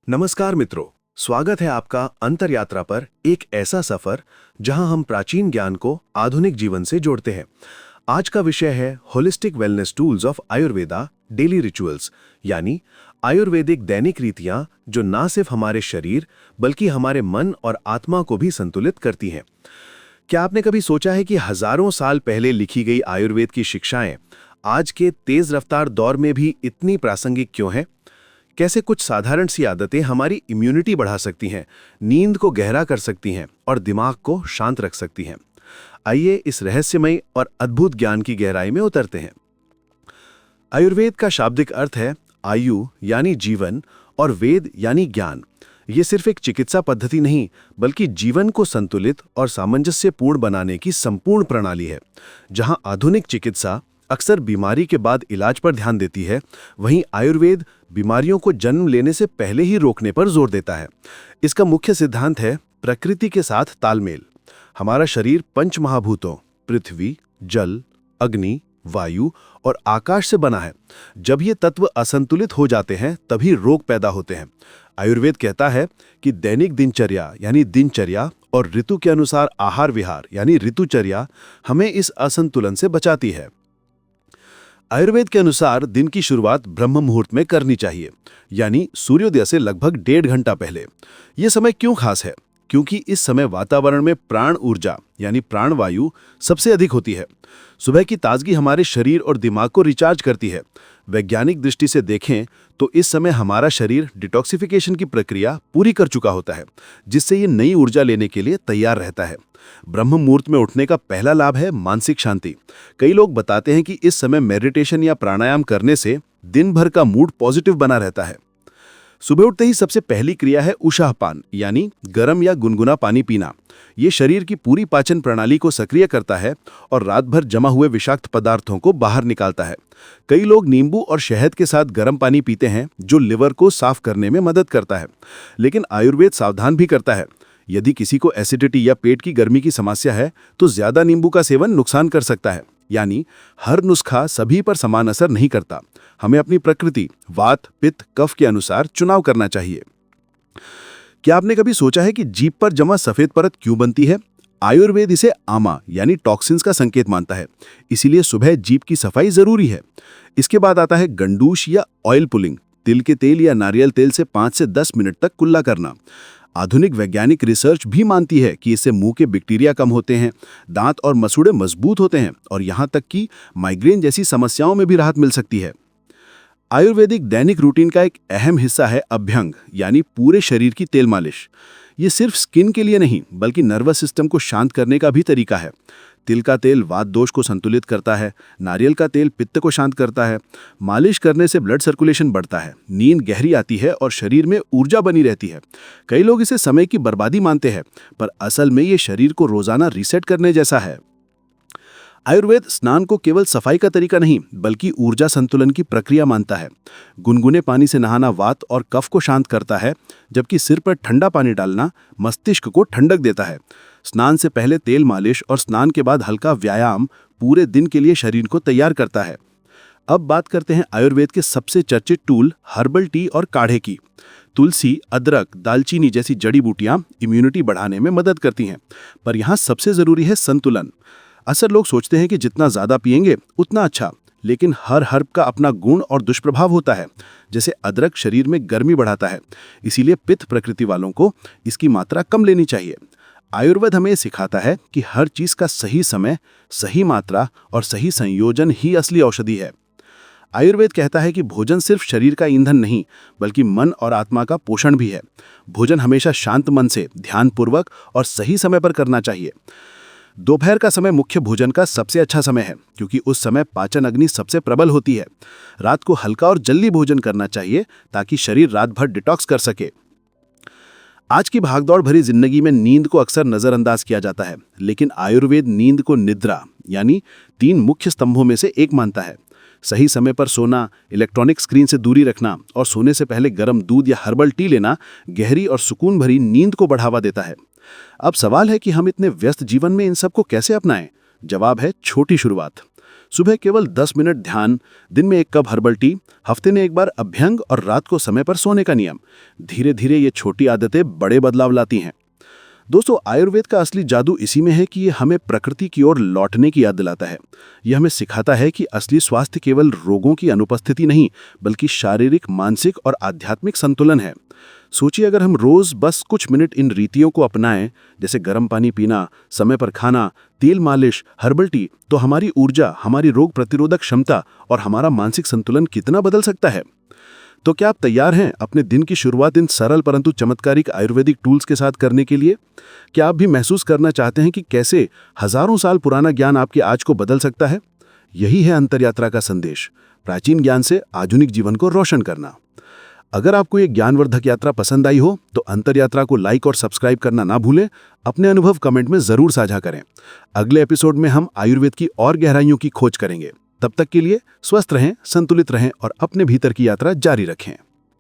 नमस्कार मित्रों, स्वागत है आपका अंतर यात्रा पर एक ऐसा सफर जहां हम प्राचीन ज्ञान को आधुनिक जीवन से जोड़ते हैं। आज का विषय है holistic wellness tools of Ayurveda daily rituals, यानी आयुर्वेदिक दैनिक रीतियां जो न सिर्फ हमारे शरीर बल्कि हमारे मन और आत्मा को भी संतुलित करती हैं। क्या आपने कभी सोचा है कि हजारों साल पहले लिखी गई आयुर्वेद की शिक्षाएं आज के तेज रफ्तार दौर में भी इतनी प्रासंगिक क्यों हैं? कैसे कुछ साधारण सी आदतें हमारी इम्यूनिटी बढ़ा सकती हैं, नींद को गहरा कर सकती हैं और दिमाग को शांत रख सकती हैं। आइए इस रहस्यमयी और अद्भुत ज्ञान की गहराई में उतरते हैं। आयुर्वेद का शाब्दिक अर्थ है आयु यानी जीवन और वेद यानी ज्ञान। ये सिर्फ एक चिकित्सा पद्धति नहीं बल्कि जीवन को संतुलित और सामंजस्यपूर्ण बनाने की संपूर्ण प्रणाली है। जहां आधुनिक चिकित्सा अक्सर बीमारी के बाद इलाज पर ध्यान देती है, वहीं आयुर्वेद बीमारियों को जन्म लेने से पहले ही रोकने पर जोर देता है। इसका मुख्य सिद्धांत है प्रकृति के साथ तालमेल। हमारा शरीर पंच महाभूतों पृथ्वी, जल, अग्नि, वायु और आकाश से बना है। जब ये तत्व असंतुलित हो जाते हैं तभी रोग पैदा होते हैं। आयुर्वेद कहता है कि दैनिक दिनचर्या यानी दिनचर्या और ऋतु के अनुसार आहार विहार यानी ऋतुचर्या हमें इस असंतुलन से बचाती है। आयुर्वेद के अनुसार दिन की शुरुआत ब्रह्म मुहूर्त में करनी चाहिए, यानी सूर्योदय से लगभग 1.5 घंटा पहले। यह समय क्यों खास है? क्योंकि इस समय वातावरण में प्राण ऊर्जा यानी प्राणवायु सबसे अधिक होती है। सुबह की ताजगी हमारे शरीर और दिमाग को रिचार्ज करती है। वैज्ञानिक दृष्टि से देखें तो इस समय हमारा शरीर डिटॉक्सिफिकेशन की प्रक्रिया पूरी कर चुका होता है, जिससे ये नई ऊर्जा लेने के लिए तैयार रहता है। ब्रह्म मुहूर्त में उठने का पहला लाभ है मानसिक शांति। कई लोग बताते हैं कि इस समय मेडिटेशन या प्राणायाम करने से दिन भर का मूड पॉजिटिव बना रहता है। सुबह उठते ही सबसे पहली क्रिया है उषाहपान यानी गर्म या गुनगुना पानी पीना। ये शरीर की पूरी पाचन प्रणाली को सक्रिय करता है और रात भर जमा हुए विषाक्त पदार्थों को बाहर निकालता है। कई लोग नींबू और शहद के साथ गर्म पानी पीते हैं जो लिवर को साफ करने में मदद करता है। लेकिन आयुर्वेद सावधान भी करता है। यदि किसी को एसिडिटी या पेट की गर्मी की समस्या है तो ज्यादा नींबू का सेवन नुकसान कर सकता है। यानी हर नुस्खा सभी पर समान असर नहीं करता। हमें अपनी प्रकृति वात, पित्त, कफ के अनुसार चुनाव करना चाहिए। क्या आपने कभी सोचा है कि जीभ पर जमा सफेद परत क्यों बनती है? आयुर्वेद इसे आमा यानी टॉक्सिन्स का संकेत मानता है, इसीलिए सुबह जीभ की सफाई जरूरी है। इसके बाद आता है गंडूश या ऑयल पुलिंग। तिल के तेल या नारियल तेल से 5 से 10 मिनट तक कुल्ला करना। आधुनिक वैज्ञानिक रिसर्च भी मानती है कि इससे मुंह के बैक्टीरिया कम होते हैं, दांत और मसूड़े मजबूत होते हैं और यहां तक कि माइग्रेन जैसी समस्याओं में भी राहत मिल सकती है। आयुर्वेदिक दैनिक रूटीन का एक अहम हिस्सा है अभ्यंग यानी पूरे शरीर की तेल मालिश। ये सिर्फ स्किन के लिए नहीं बल्कि नर्वस सिस्टम को शांत करने का भी तरीका है। तिल का तेल वात दोष को संतुलित करता है, नारियल का तेल पित्त को शांत करता है। मालिश करने से ब्लड सर्कुलेशन बढ़ता है, नींद गहरी आती है और शरीर में ऊर्जा बनी रहती है। कई लोग इसे समय की बर्बादी मानते हैं, पर असल में ये शरीर को रोजाना रीसेट करने जैसा है। आयुर्वेद स्नान को केवल सफाई का तरीका नहीं बल्कि ऊर्जा संतुलन की प्रक्रिया मानता है। गुनगुने पानी से नहाना वात और कफ को शांत करता है, जबकि सिर पर ठंडा पानी डालना मस्तिष्क को ठंडक देता है। स्नान से पहले तेल मालिश और स्नान के बाद हल्का व्यायाम पूरे दिन के लिए शरीर को तैयार करता है। अब बात करते हैं आयुर्वेद के सबसे चर्चित टूल हर्बल टी और काढ़े की। तुलसी, अदरक, दालचीनी जैसी जड़ी बूटियां इम्यूनिटी बढ़ाने में मदद करती हैं, पर यहाँ सबसे जरूरी है संतुलन। अक्सर लोग सोचते हैं कि जितना ज्यादा पिएंगे उतना अच्छा, लेकिन हर हर्ब का अपना गुण और दुष्प्रभाव होता है। जैसे अदरक शरीर में गर्मी बढ़ाता है, इसीलिए पित्त प्रकृति वालों को इसकी मात्रा कम लेनी चाहिए। आयुर्वेद हमें सिखाता है कि हर चीज का सही समय, सही मात्रा और सही संयोजन ही असली औषधि है। आयुर्वेद कहता है कि भोजन सिर्फ शरीर का ईंधन नहीं बल्कि मन और आत्मा का पोषण भी है। भोजन हमेशा शांत मन से, ध्यानपूर्वक और सही समय पर करना चाहिए। दोपहर का समय मुख्य भोजन का सबसे अच्छा समय है क्योंकि उस समय पाचन अग्नि सबसे प्रबल होती है। रात को हल्का और जल्दी भोजन करना चाहिए ताकि शरीर रात भर डिटॉक्स कर सके। आज की भागदौड़ भरी जिंदगी में नींद को अक्सर नजरअंदाज किया जाता है, लेकिन आयुर्वेद नींद को निद्रा यानी 3 मुख्य स्तंभों में से एक मानता है। सही समय पर सोना, इलेक्ट्रॉनिक स्क्रीन से दूरी रखना और सोने से पहले गर्म दूध या हर्बल टी लेना गहरी और सुकून भरी नींद को बढ़ावा देता है। अब सवाल है कि हम इतने व्यस्त जीवन में इन सब को कैसे अपनाएं? जवाब है छोटी शुरुआत। सुबह केवल 10 मिनट ध्यान, दिन में 1 कप हर्बल टी, हफ्ते में 1 बार अभ्यंग और रात को समय पर सोने का नियम। धीरे धीरे ये छोटी आदतें बड़े बदलाव लाती हैं। दोस्तों, आयुर्वेद का असली जादू इसी में है कि ये हमें प्रकृति की ओर लौटने की याद दिलाता है। यह हमें सिखाता है कि असली स्वास्थ्य केवल रोगों की अनुपस्थिति नहीं, बल्कि शारीरिक, मानसिक और आध्यात्मिक संतुलन है। सोचिए, अगर हम रोज बस कुछ मिनट इन रीतियों को अपनाएं, जैसे गर्म पानी पीना, समय पर खाना, तेल मालिश, हर्बल टी, तो हमारी ऊर्जा, हमारी रोग प्रतिरोधक क्षमता और हमारा मानसिक संतुलन कितना बदल सकता है। तो क्या आप तैयार हैं अपने दिन की शुरुआत इन सरल परंतु चमत्कारिक आयुर्वेदिक टूल्स के साथ करने के लिए? क्या आप भी महसूस करना चाहते हैं कि कैसे हजारों साल पुराना ज्ञान आपके आज को बदल सकता है? यही है अंतरयात्रा का संदेश, प्राचीन ज्ञान से आधुनिक जीवन को रोशन करना। अगर आपको ये ज्ञानवर्धक यात्रा पसंद आई हो तो अंतरयात्रा को लाइक और सब्सक्राइब करना ना भूलें। अपने अनुभव कमेंट में जरूर साझा करें। अगले एपिसोड में हम आयुर्वेद की और गहराइयों की खोज करेंगे। तब तक के लिए स्वस्थ रहें, संतुलित रहें और अपने भीतर की यात्रा जारी रखें।